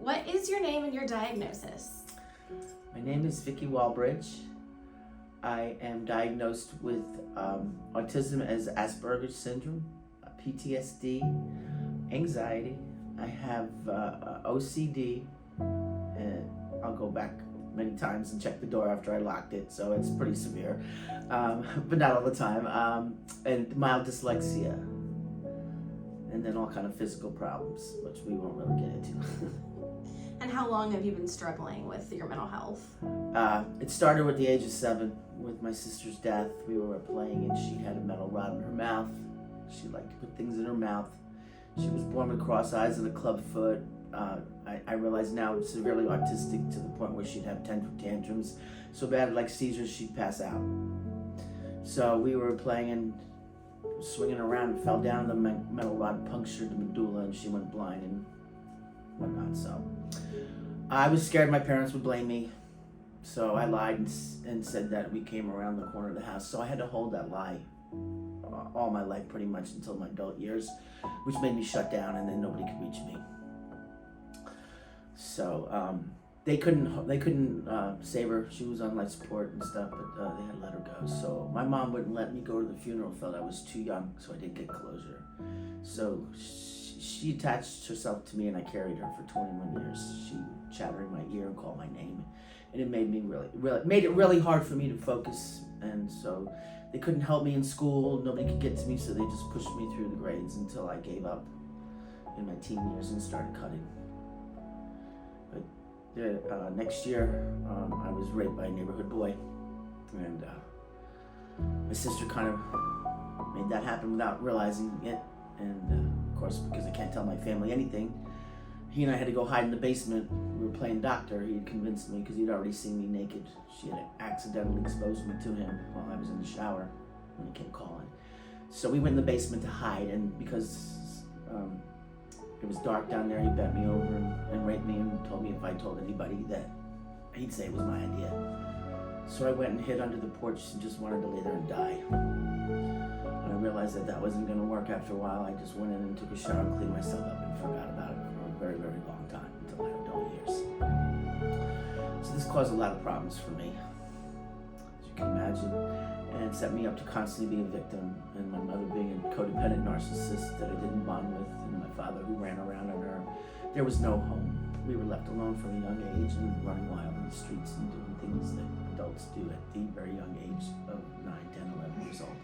What is your name and your diagnosis? My name is Vicki Walbridge. I am diagnosed with autism as Asperger's syndrome, PTSD, anxiety. I have OCD, and I'll go back many times and check the door after I locked it, so it's pretty severe, but not all the time, and mild dyslexia, and then all kind of physical problems, which we won't really get into. And how long have you been struggling with your mental health? It started at the age of 7 with my sister's death. We were playing and she had a metal rod in her mouth. She liked to put things in her mouth. She was born with cross eyes and a club foot. I realize now it's severely autistic to the point where she'd have tantrums so bad, like seizures, she'd pass out. So we were playing and swinging around and fell down. The metal rod punctured the medulla and she went blind and whatnot. So I was scared my parents would blame me. So I lied and said that we came around the corner of the house. So I had to hold that lie all my life, pretty much until my adult years, which made me shut down, and then nobody could reach me. So they couldn't save her. She was on life support and stuff, but they had to let her go. So my mom wouldn't let me go to the funeral, felt I was too young, so I didn't get closure. So she attached herself to me, and I carried her for 21 years. She chattered in my ear and called my name, and it made me made it really hard for me to focus. And so they couldn't help me in school. Nobody could get to me, so they just pushed me through the grades until I gave up in my teen years and started cutting. But next year, I was raped by a neighborhood boy, and my sister kind of made that happen without realizing it. And of course, because I can't tell my family anything, he and I had to go hide in the basement. We were playing doctor. He had convinced me, because he'd already seen me naked. She had accidentally exposed me to him while I was in the shower when he kept calling. So we went in the basement to hide, and because it was dark down there, he bent me over and raped me and told me if I told anybody that he'd say it was my idea. So I went and hid under the porch and just wanted to lay there and die. When I realized that wasn't going to work after a while, I just went in and took a shower and cleaned myself up and forgot about it for a very, very long time, until my adult years. So this caused a lot of problems for me, as you can imagine, and it set me up to constantly be a victim, and my mother being a codependent narcissist that I didn't bond with, and my father who ran around on her. There was no home. We were left alone from a young age and running wild in the streets and doing things that adults do at the very young age of 9, 10, 11 years old.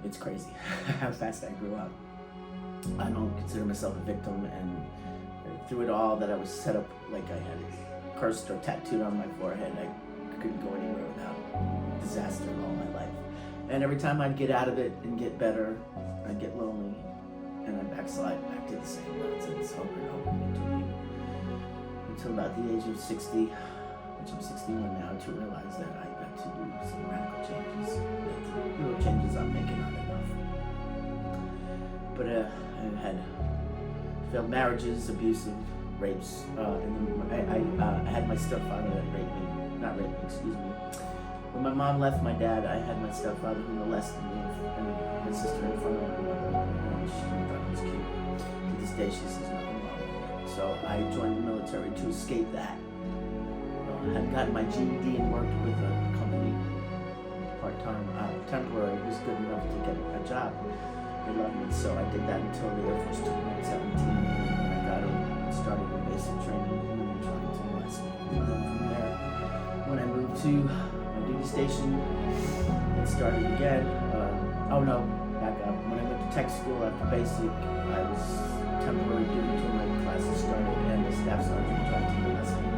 It's crazy how fast I grew up. I don't consider myself a victim, and through it all that I was set up like I had cursed or tattooed on my forehead. I couldn't go anywhere without disaster all my life. And every time I'd get out of it and get better, I'd get lonely, and I'd backslide back to the same nonsense over and over until about the age of 60, which I'm 61 now, to realize that I got to do some radical changes. That the little changes I'm making aren't enough. But I had failed marriages, abusive rapes, and then I had my stepfather that not raped me, excuse me. When my mom left my dad, I had my stepfather who molested me and my sister in front of her. And she thought it was cute. To this day, she says nothing wrong with it. So I joined the military to escape that. I had gotten my GED and worked with a company part-time, temporary, who was good enough to get a job. They loved me, so I did that until the Air Force took me at 17. And I got and started with basic training and then trying to molest me. And then from there, when I moved to my duty station, it started again. Back up. When I went to tech school after basic, I was temporary duty until my classes started, and the staff sergeant tried to molest me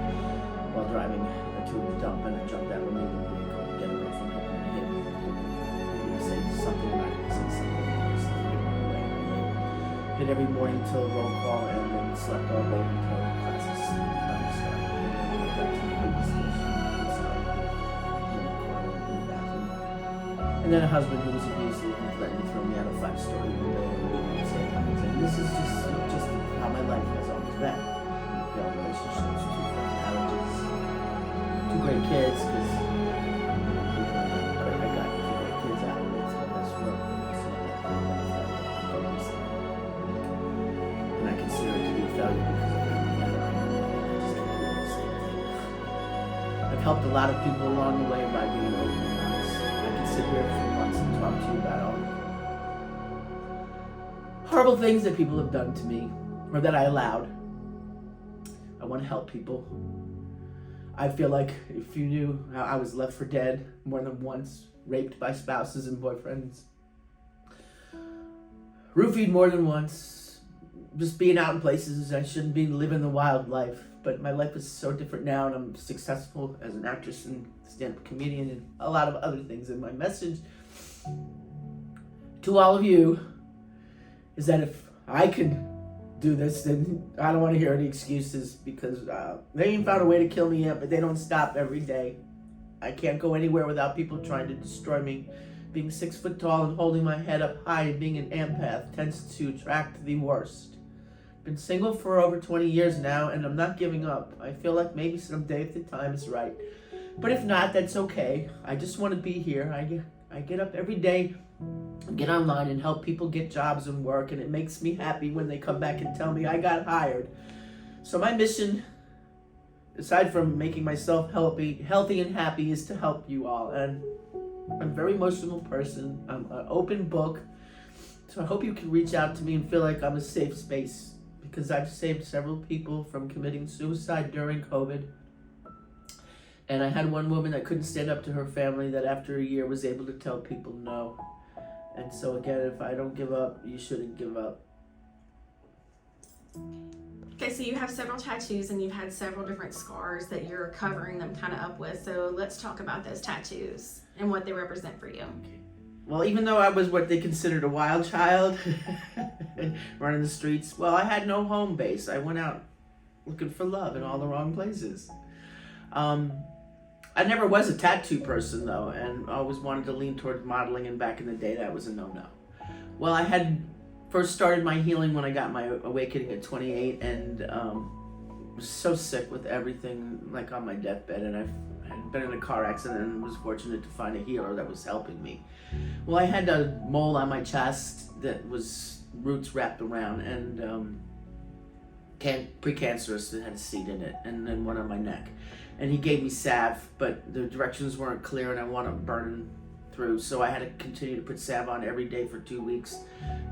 while driving to the dump, and I jumped out of a moving vehicle to get away from him, and I hit him. He said something about it, said something hit every morning till roll call, and then slept all day until classes started. And then I went back to the duty station and started in the corner in the bathroom. And then a husband who was abusive and threatened to throw me out a 5-story window and say things. And this is just how my life has always been. Failed relationships, 2 failed marriages, 2 great kids, because I got 2 great kids out of it, so that's what and I consider it to be a failure because I helped a lot of people along the way by being open and honest. I could sit here for months and talk to you about all the horrible things that people have done to me, or that I allowed. I want to help people. I feel like if you knew how I was left for dead more than once, raped by spouses and boyfriends, roofied more than once, just being out in places I shouldn't be, living the wild life. But my life is so different now, and I'm successful as an actress and stand-up comedian and a lot of other things. And my message to all of you is that if I can do this, then I don't want to hear any excuses, because they ain't found a way to kill me yet, but they don't stop every day. I can't go anywhere without people trying to destroy me. Being 6 foot tall and holding my head up high and being an empath tends to attract the worst. Been single for over 20 years now, and I'm not giving up. I feel like maybe someday if the time is right. But if not, that's okay. I just want to be here. I get up every day, get online and help people get jobs and work, and it makes me happy when they come back and tell me I got hired. So my mission, aside from making myself healthy and happy, is to help you all. And I'm a very emotional person. I'm an open book. So I hope you can reach out to me and feel like I'm a safe space, because I've saved several people from committing suicide during COVID. And I had one woman that couldn't stand up to her family that after a year was able to tell people no. And so again, if I don't give up, you shouldn't give up. Okay, so you have several tattoos and you've had several different scars that you're covering them kind of up with. So let's talk about those tattoos and what they represent for you. Okay. Well, even though I was what they considered a wild child, running the streets, well, I had no home base. I went out looking for love in all the wrong places. I never was a tattoo person, though, and I always wanted to lean towards modeling, and back in the day, that was a no-no. Well, I had first started my healing when I got my awakening at 28, and was so sick with everything, like on my deathbed, and I had been in a car accident and was fortunate to find a healer that was helping me. Well, I had a mole on my chest that was roots wrapped around, and precancerous, that had a seed in it, and then one on my neck. And he gave me salve, but the directions weren't clear and I wanted to burn through, so I had to continue to put salve on every day for 2 weeks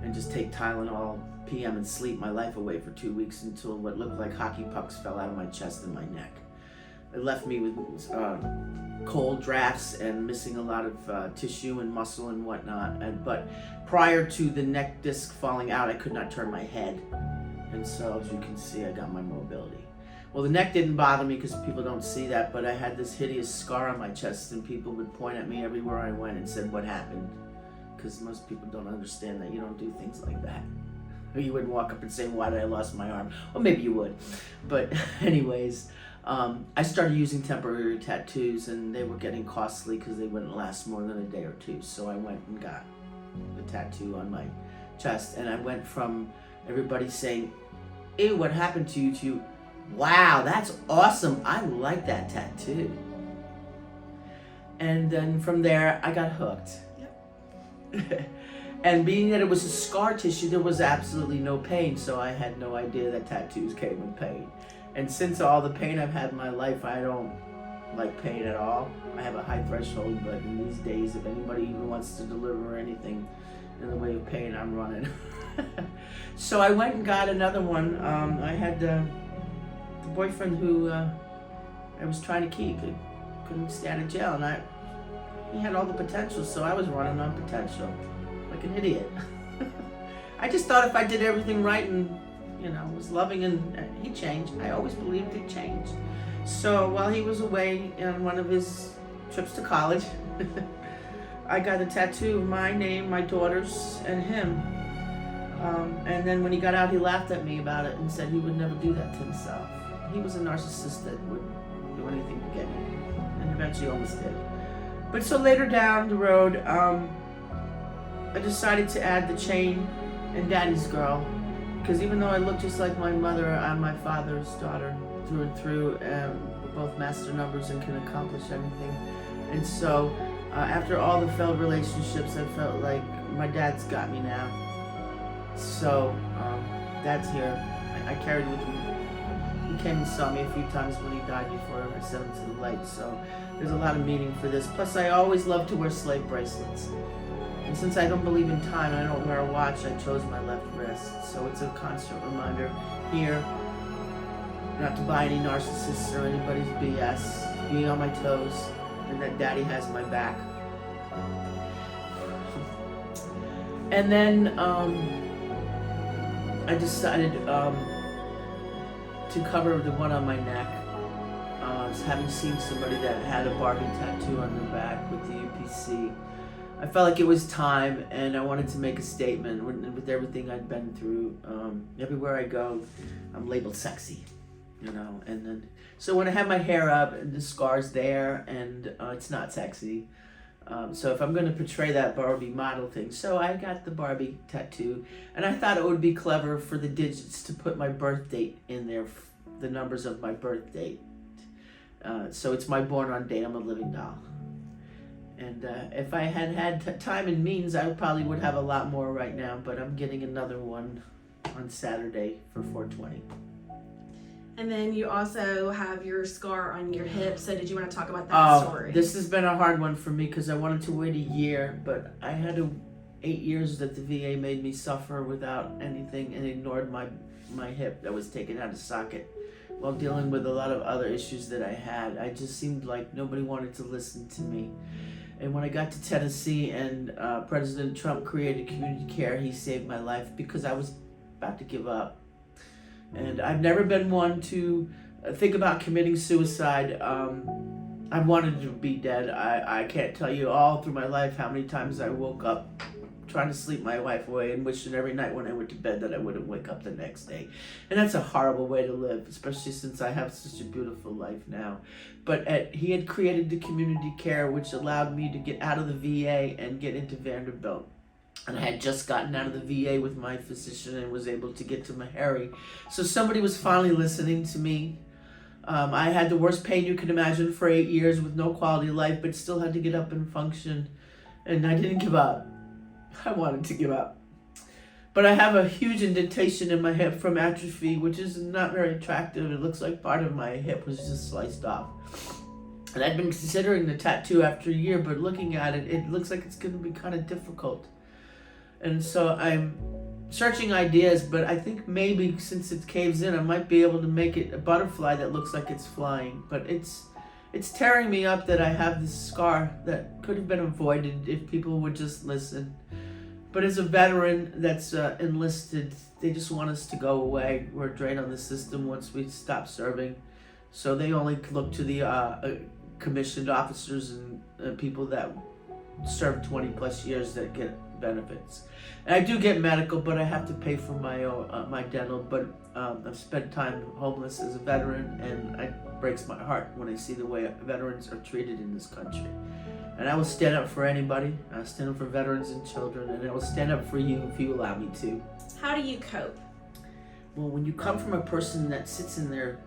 and just take Tylenol PM and sleep my life away for 2 weeks until what looked like hockey pucks fell out of my chest and my neck. It left me with cold drafts and missing a lot of tissue and muscle and whatnot. But prior to the neck disc falling out, I could not turn my head. And so, as you can see, I got my mobility. Well, the neck didn't bother me because people don't see that, but I had this hideous scar on my chest, and people would point at me everywhere I went and said, "What happened?" Because most people don't understand that you don't do things like that. Or you wouldn't walk up and say, "Why did I lost my arm?" Well, maybe you would. But anyways, I started using temporary tattoos, and they were getting costly because they wouldn't last more than a day or two. So I went and got the tattoo on my chest, and I went from everybody saying, "Ew, what happened to you?" to, "Wow, that's awesome. I like that tattoo." And then from there, I got hooked. Yep. And being that it was a scar tissue, there was absolutely no pain, so I had no idea that tattoos came with pain. And since all the pain I've had in my life, I don't like pain at all. I have a high threshold, but in these days, if anybody even wants to deliver anything in the way of pain, I'm running. So I went and got another one. I had the boyfriend who I was trying to keep. He couldn't stay out of jail, and he had all the potential, so I was running on potential, like an idiot. I just thought if I did everything right and, was loving, and he changed. I always believed he'd change. So while he was away on one of his trips to college, I got a tattoo of my name, my daughter's, and him. And then when he got out, he laughed at me about it and said he would never do that to himself. He was a narcissist that would do anything to get me, and eventually almost did. But so later down the road, I decided to add the chain and Daddy's girl, because even though I look just like my mother, I'm my father's daughter through and through, and we're both master numbers and can accomplish anything. And so after all the failed relationships, I felt like my dad's got me now. So Dad's here. I carried with me He came and saw me a few times when he died before I sent him to the light. So there's a lot of meaning for this. Plus, I always love to wear slave bracelets. And since I don't believe in time and I don't wear a watch, I chose my left wrist. So it's a constant reminder here not to buy any narcissists or anybody's BS, being on my toes, and that Daddy has my back. And then I decided to cover the one on my neck. Having seen somebody that had a Barbie tattoo on their back with the UPC, I felt like it was time, and I wanted to make a statement with everything I'd been through. Everywhere I go, I'm labeled sexy, you know. And then, so when I have my hair up, and the scar's there, and it's not sexy. So if I'm going to portray that Barbie model thing, so I got the Barbie tattoo, and I thought it would be clever for the digits to put my birth date in there, the numbers of my birth date. So it's my born on date. I'm a living doll. And if I had time and means, I probably would have a lot more right now, but I'm getting another one on Saturday for 420. And then you also have your scar on your hip. So did you want to talk about that story? This has been a hard one for me because I wanted to wait a year, but I had 8 years that the VA made me suffer without anything and ignored my hip that was taken out of socket while dealing with a lot of other issues that I had. I just seemed like nobody wanted to listen to me. And when I got to Tennessee and President Trump created community care, he saved my life because I was about to give up. And I've never been one to think about committing suicide. I wanted to be dead. I can't tell you all through my life how many times I woke up trying to sleep my life away and wishing every night when I went to bed that I wouldn't wake up the next day. And that's a horrible way to live, especially since I have such a beautiful life now. But he had created the community care, which allowed me to get out of the VA and get into Vanderbilt. And I had just gotten out of the VA with my physician and was able to get to Meharry. So somebody was finally listening to me. I had the worst pain you can imagine for 8 years with no quality of life, but still had to get up and function. And I didn't give up. I wanted to give up. But I have a huge indentation in my hip from atrophy, which is not very attractive. It looks like part of my hip was just sliced off. And I'd been considering the tattoo after a year, but looking at it, it looks like it's going to be kind of difficult. And so I'm searching ideas, but I think maybe since it caves in, I might be able to make it a butterfly that looks like it's flying. But it's tearing me up that I have this scar that could have been avoided if people would just listen. But as a veteran that's enlisted, they just want us to go away. We're a drain on the system once we stop serving. So they only look to the commissioned officers and people that serve 20 plus years that get benefits. And I do get medical, but I have to pay for my dental. But I've spent time homeless as a veteran, and it breaks my heart when I see the way veterans are treated in this country. And I will stand up for anybody. I'll stand up for veterans and children, and I will stand up for you if you allow me to. How do you cope? Well, when you come from a person that sits in their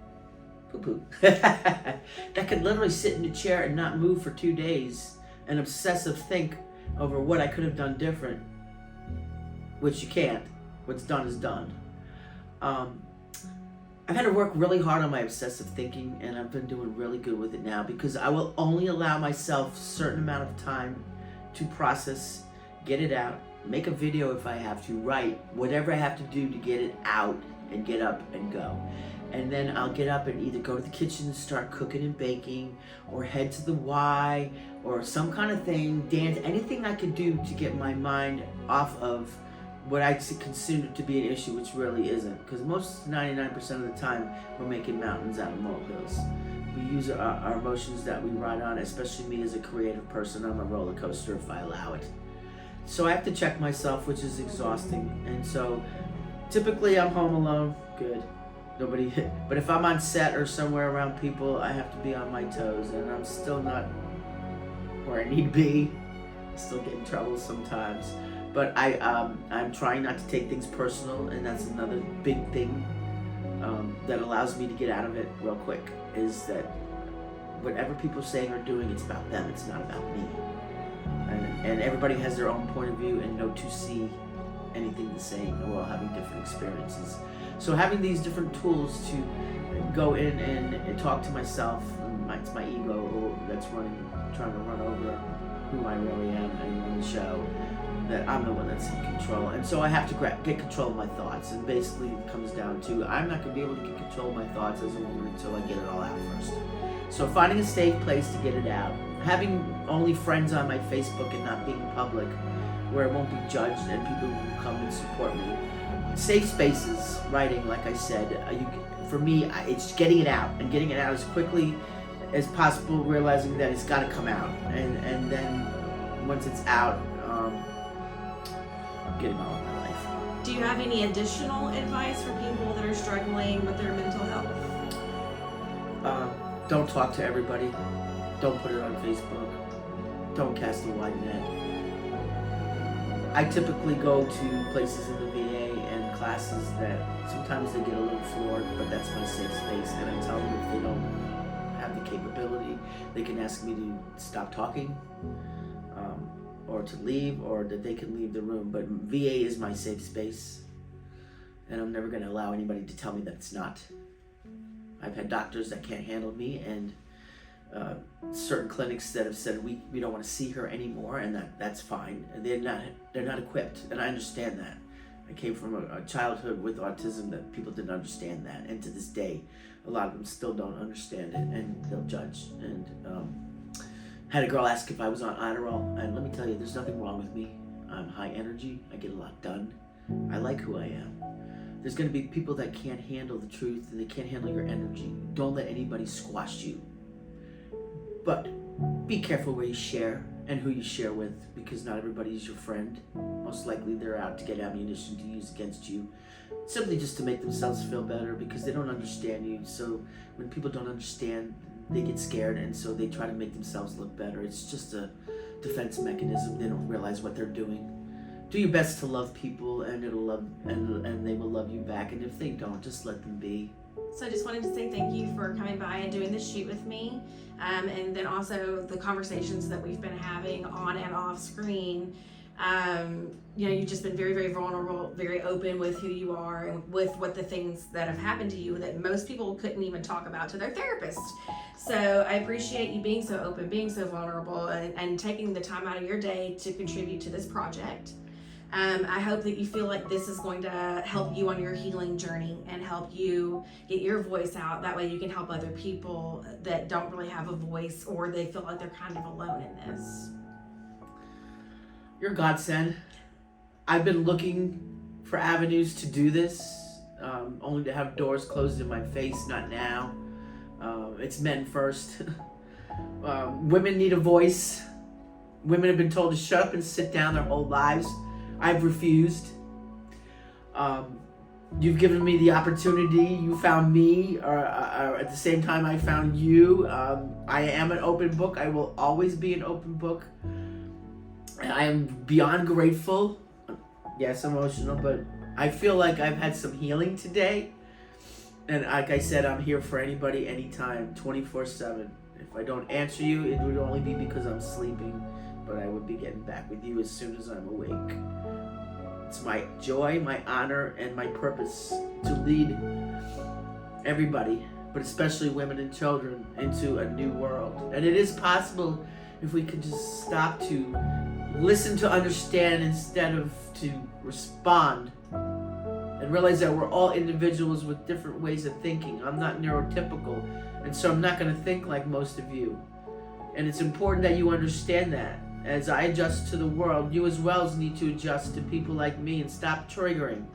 poo-poo, that could literally sit in a chair and not move for 2 days, and obsessive think over what I could have done different, which you can't. What's done is done. I've had to work really hard on my obsessive thinking, and I've been doing really good with it now because I will only allow myself a certain amount of time to process, get it out, make a video if I have to, write, whatever I have to do to get it out and get up and go. And then I'll get up and either go to the kitchen and start cooking and baking, or head to the Y, or some kind of thing, dance, anything I can do to get my mind off of what I consider to be an issue, which really isn't. Because most 99% of the time, we're making mountains out of molehills. We use our emotions that we ride on, especially me as a creative person. I'm a roller coaster if I allow it. So I have to check myself, which is exhausting. And so typically I'm home alone, good. Nobody, but if I'm on set or somewhere around people, I have to be on my toes, and I'm still not where I need to be. I still get in trouble sometimes. But I'm trying not to take things personal, and that's another big thing that allows me to get out of it real quick, is that whatever people are saying or doing, it's about them, it's not about me. And everybody has their own point of view and no to see, anything the same. We're all having different experiences. So having these different tools to go in and talk to myself, it's my ego that's trying to run over who I really am and run the show, that I'm the one that's in control. And so I have to get control of my thoughts. And basically it comes down to, I'm not going to be able to get control of my thoughts as a woman until I get it all out first. So finding a safe place to get it out, having only friends on my Facebook and not being public, where it won't be judged and people will come and support me. Safe spaces, writing, like I said, for me, it's getting it out and getting it out as quickly as possible, realizing that it's got to come out, and then once it's out, getting on with my life. Do you have any additional advice for people that are struggling with their mental health? Don't talk to everybody. Don't put it on Facebook. Don't cast a wide net. I typically go to places in the VA and classes that sometimes they get a little floored, but that's my safe space. And I tell them if they don't have the capability, they can ask me to stop talking, or to leave, or that they can leave the room. But VA is my safe space, and I'm never going to allow anybody to tell me that it's not. I've had doctors that can't handle me, and certain clinics that have said we don't want to see her anymore, and that's fine. They're not equipped, and I understand that. I came from a childhood with autism that people didn't understand that, and to this day, a lot of them still don't understand it, and they'll judge. And had a girl ask if I was on Adderall, and let me tell you, there's nothing wrong with me. I'm high energy. I get a lot done. I like who I am. There's going to be people that can't handle the truth, and they can't handle your energy. Don't let anybody squash you. But be careful where you share and who you share with, because not everybody is your friend. Most likely they're out to get ammunition to use against you, simply just to make themselves feel better, because they don't understand you. So when people don't understand, they get scared, and so they try to make themselves look better. It's just a defense mechanism. They don't realize what they're doing. Do your best to love people, and and they will love you back. And if they don't, just let them be. So I just wanted to say thank you for coming by and doing this shoot with me, and then also the conversations that we've been having on and off screen. You've just been very, very vulnerable, very open with who you are and with what the things that have happened to you that most people couldn't even talk about to their therapist. So I appreciate you being so open, being so vulnerable, and taking the time out of your day to contribute to this project. I hope that you feel like this is going to help you on your healing journey and help you get your voice out. That way you can help other people that don't really have a voice, or they feel like they're kind of alone in this. You're a godsend. I've been looking for avenues to do this, only to have doors closed in my face. Not now. It's men first. Women need a voice. Women have been told to shut up and sit down their whole lives. I've refused. You've given me the opportunity. You found me, or at the same time I found you. I am an open book. I will always be an open book. I am beyond grateful. Yes, emotional, but I feel like I've had some healing today. And like I said, I'm here for anybody, anytime, 24/7. If I don't answer you, it would only be because I'm sleeping, but I would be getting back with you as soon as I'm awake. It's my joy, my honor, and my purpose to lead everybody, but especially women and children, into a new world. And it is possible if we can just stop to listen to understand instead of to respond, and realize that we're all individuals with different ways of thinking. I'm not neurotypical, and so I'm not going to think like most of you. And it's important that you understand that. As I adjust to the world, you as well need to adjust to people like me and stop triggering,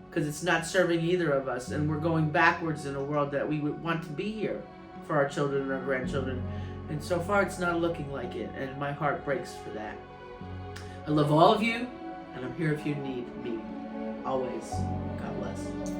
because it's not serving either of us, and we're going backwards in a world that we would want to be here for our children and our grandchildren. And so far, it's not looking like it, and my heart breaks for that. I love all of you, and I'm here if you need me. Always. God bless.